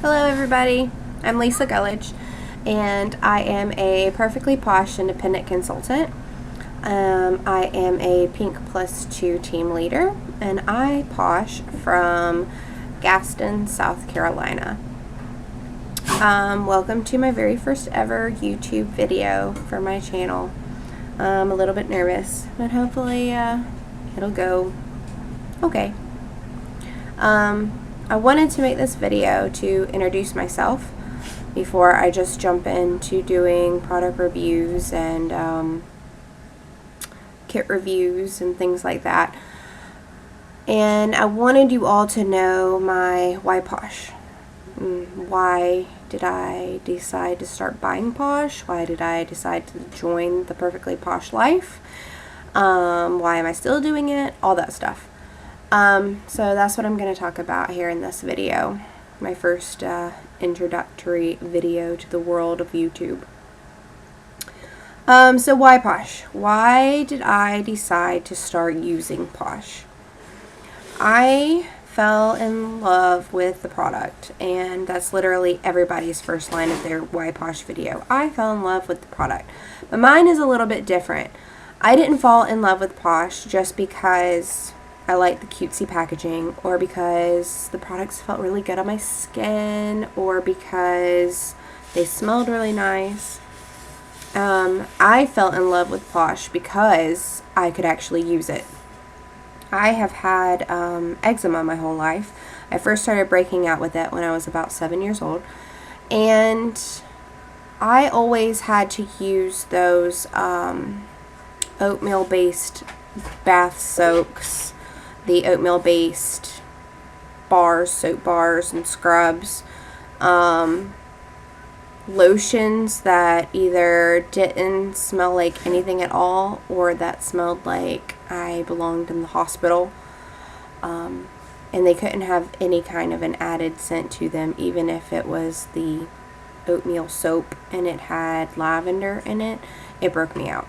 Hello everybody, I'm Lisa Gullidge and I am a Perfectly Posh independent consultant. I am a Pink Plus 2 team leader and I posh from Gaston, South Carolina. Welcome to my very first ever YouTube video for my channel. I'm a little bit nervous, but hopefully it'll go okay. I wanted to make this video to introduce myself before I just jump into doing product reviews and kit reviews and things like that. And I wanted you all to know my why posh. Why did I decide to start buying posh? Why did I decide to join the Perfectly Posh life? Why am I still doing it? All that stuff. So that's what I'm going to talk about here in this video. My first introductory video to the world of YouTube. So why posh? Why did I decide to start using posh? I fell in love with the product, and that's literally everybody's first line of their why posh video. I fell in love with the product, but mine is a little bit different. I didn't fall in love with posh just because I like the cutesy packaging, or because the products felt really good on my skin, or because they smelled really nice. I fell in love with posh because I could actually use it. I have had eczema my whole life. I first started breaking out with it when I was about 7 years old, and I always had to use those oatmeal based bath soaks, the oatmeal based bars, soap bars and scrubs, lotions that either didn't smell like anything at all or that smelled like I belonged in the hospital, and they couldn't have any kind of an added scent to them, even if it was the oatmeal soap and it had lavender in it. It broke me out.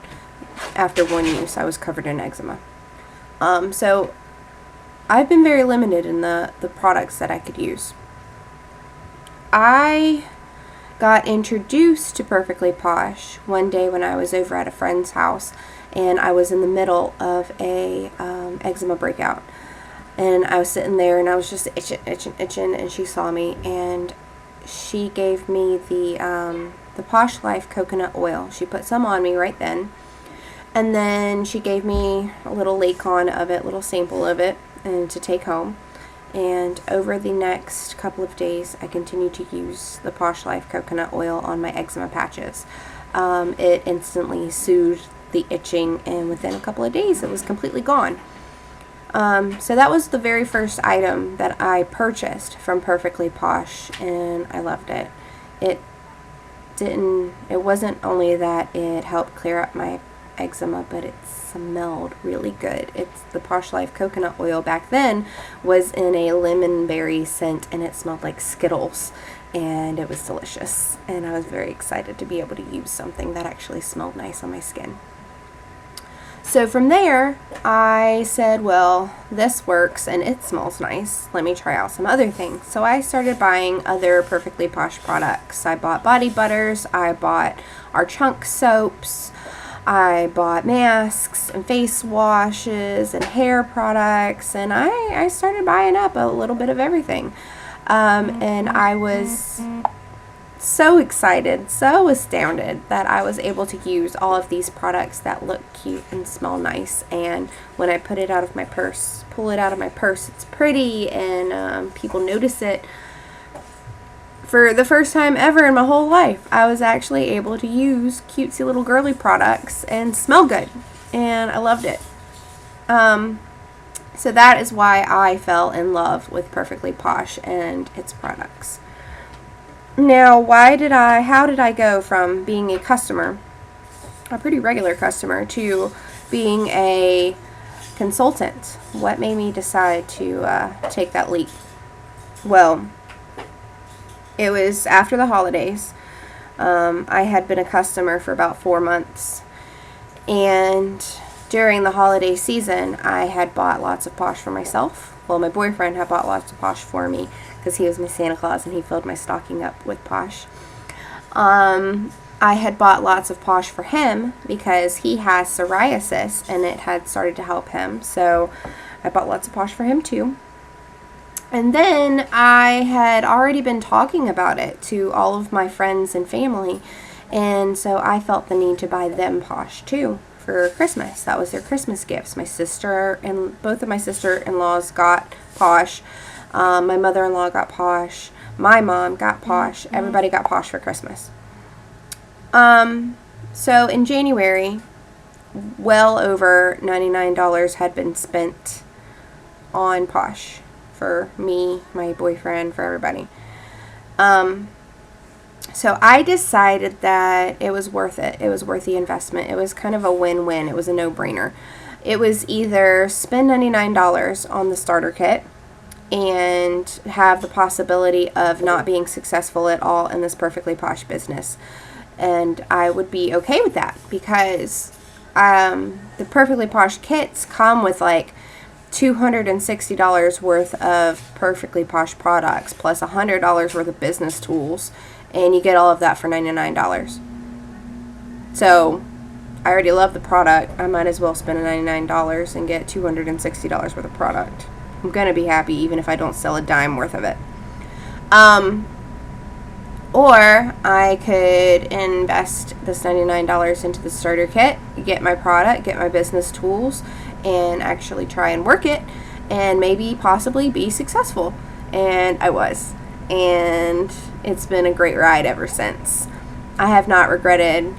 After one use, I was covered in eczema. So I've been very limited in the products that I could use. I got introduced to Perfectly Posh one day when I was over at a friend's house, and I was in the middle of a eczema breakout, and I was sitting there and I was just itching, and she saw me and she gave me the Posh Life coconut oil. She put some on me right then, and then she gave me a little Lacon of it, little sample of it, and to take home. And over the next couple of days, I continued to use the Posh Life coconut oil on my eczema patches. It instantly soothed the itching, and within a couple of days, it was completely gone. So that was the very first item that I purchased from Perfectly Posh, and I loved it. It wasn't only that it helped clear up my eczema, but it smelled really good. It's the Posh Life coconut oil back then was in a lemon berry scent, and it smelled like Skittles, and it was delicious, and I was very excited to be able to use something that actually smelled nice on my skin. So from there, I said, well, this works and it smells nice. Let me try out some other things. So I started buying other Perfectly Posh products. I bought body butters, I bought our chunk soaps, I bought masks and face washes and hair products, and I started buying up a little bit of everything. And I was so excited, so astounded that I was able to use all of these products that look cute and smell nice. And when I pull it out of my purse, it's pretty, and people notice it. For the first time ever in my whole life, I was actually able to use cutesy little girly products and smell good, and I loved it. So that is why I fell in love with Perfectly Posh and its products. Now, how did I go from being a customer, a pretty regular customer, to being a consultant? What made me decide to take that leap? Well, it was after the holidays. I had been a customer for about 4 months, and during the holiday season, I had bought lots of Posh for myself. Well, my boyfriend had bought lots of Posh for me, because he was my Santa Claus and he filled my stocking up with Posh. I had bought lots of Posh for him because he has psoriasis and it had started to help him. So I bought lots of Posh for him too. And then I had already been talking about it to all of my friends and family. And so I felt the need to buy them Posh too for Christmas. That was their Christmas gifts. My sister and both of my sister-in-laws got Posh. My mother-in-law got Posh. My mom got Posh. Everybody got Posh for Christmas. So in January, well over $99 had been spent on Posh for me, my boyfriend, for everybody. So I decided that it was worth it. It was worth the investment. It was kind of a win-win. It was a no-brainer. It was either spend $99 on the starter kit and have the possibility of not being successful at all in this Perfectly Posh business. And I would be okay with that because the Perfectly Posh kits come with like $260 worth of Perfectly Posh products plus $100 worth of business tools, and you get all of that for $99. So I already love the product. I might as well spend $99 and get $260 worth of product. I'm going to be happy even if I don't sell a dime worth of it. Or I could invest this $99 into the starter kit, get my product, get my business tools, and actually try and work it and maybe possibly be successful. And I was. And it's been a great ride ever since. I have not regretted,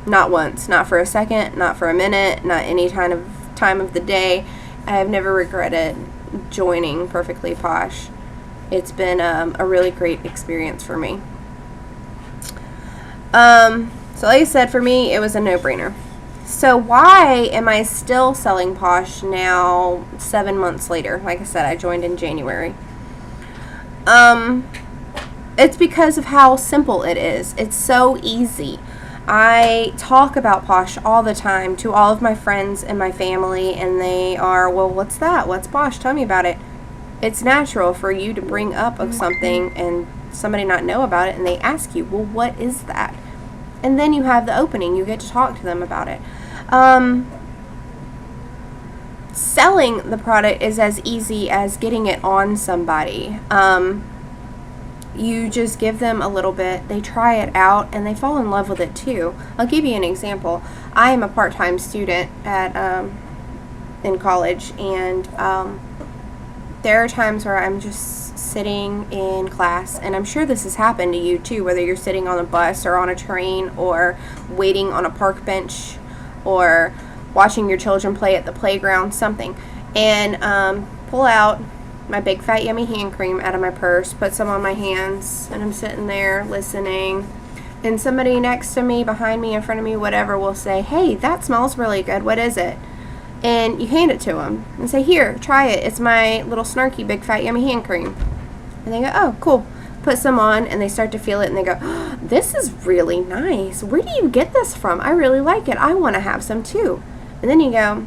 not once, not for a second, not for a minute, not any kind of time of the day. I have never regretted joining Perfectly Posh. It's been a really great experience for me. So like I said, for me, it was a no-brainer. So why am I still selling Posh now 7 months later? Like I said, I joined in January. It's because of how simple it is. It's so easy. I talk about Posh all the time to all of my friends and my family, and they are, well, what's that? What's Posh? Tell me about it. It's natural for you to bring up of something and somebody not know about it, and they ask you, well, what is that? And then you have the opening. You get to talk to them about it. Selling the product is as easy as getting it on somebody. You just give them a little bit, they try it out, and they fall in love with it too. I'll give you an example. I am a part-time student at in college, and there are times where I'm just sitting in class, and I'm sure this has happened to you too, whether you're sitting on a bus or on a train or waiting on a park bench or watching your children play at the playground, something, and pull out my big fat yummy hand cream out of my purse, put some on my hands, and I'm sitting there listening, and somebody next to me, behind me, in front of me, whatever, will say, hey, that smells really good, what is it? And you hand it to them and say, here, try it, it's my little snarky big fat yummy hand cream. And they go, oh, cool. Put some on, and they start to feel it, and they go, oh, this is really nice, where do you get this from? I really like it, I want to have some too. And then you go,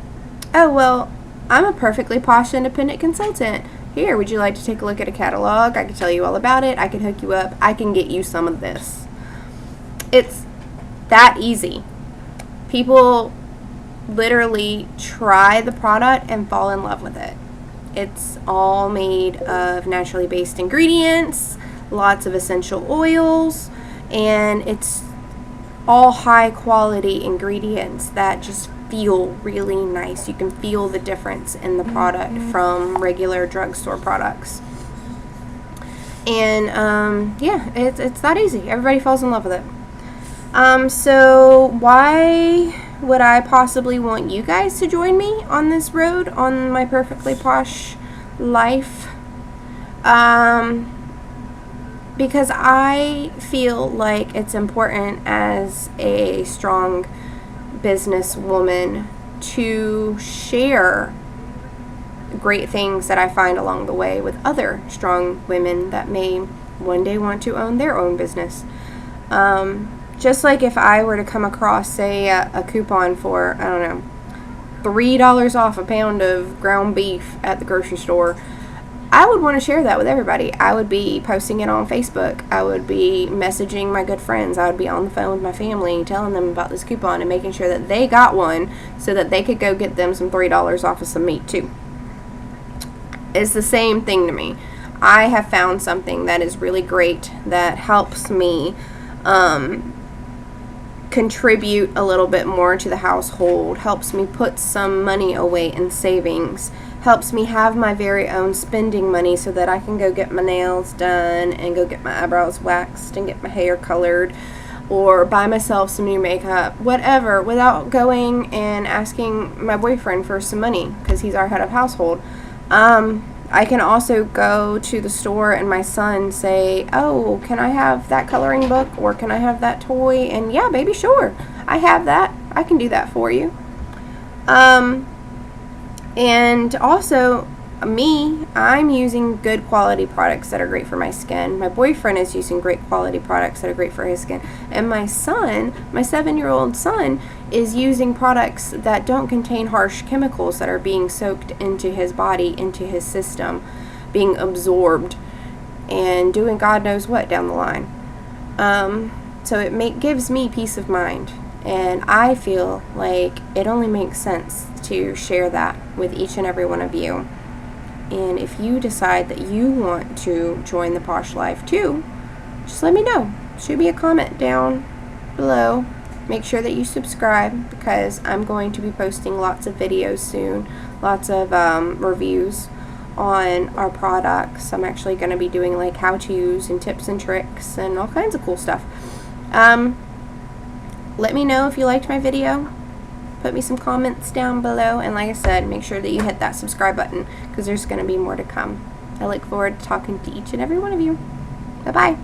oh, well, I'm a Perfectly Posh independent consultant. Here, would you like to take a look at a catalog? I can tell you all about it. I can hook you up. I can get you some of this. It's that easy. People literally try the product and fall in love with it. It's all made of naturally based ingredients, lots of essential oils, and it's all high quality ingredients that just feel really nice. You can feel the difference in the product from regular drugstore products. And yeah, it's that easy. Everybody falls in love with it. So why would I possibly want you guys to join me on this road, on my Perfectly Posh life? Because I feel like it's important as a strong businesswoman to share great things that I find along the way with other strong women that may one day want to own their own business. Just like if I were to come across, say, a coupon for, I don't know, $3 off a pound of ground beef at the grocery store, I would want to share that with everybody. I would be posting it on Facebook. I would be messaging my good friends. I would be on the phone with my family telling them about this coupon and making sure that they got one so that they could go get them some $3 off of some meat too. It's the same thing to me. I have found something that is really great that helps me contribute a little bit more to the household, helps me put some money away in savings, helps me have my very own spending money so that I can go get my nails done and go get my eyebrows waxed and get my hair colored or buy myself some new makeup, whatever, without going and asking my boyfriend for some money because he's our head of household. I can also go to the store and my son say, oh, can I have that coloring book or can I have that toy? And yeah, baby, sure, I have that. I can do that for you. And also, I'm using good quality products that are great for my skin. My boyfriend is using great quality products that are great for his skin. And my son, my 7-year-old son, is using products that don't contain harsh chemicals that are being soaked into his body, into his system, being absorbed, and doing God knows what down the line. So it gives me peace of mind. And I feel like it only makes sense to share that with each and every one of you. And if you decide that you want to join the Posh Life too, just let me know. Shoot me a comment down below. Make sure that you subscribe because I'm going to be posting lots of videos soon, lots of reviews on our products. I'm actually going to be doing like how-tos and tips and tricks and all kinds of cool stuff. Let me know if you liked my video. Put me some comments down below, and like I said, make sure that you hit that subscribe button because there's going to be more to come. I look forward to talking to each and every one of you. Bye-bye.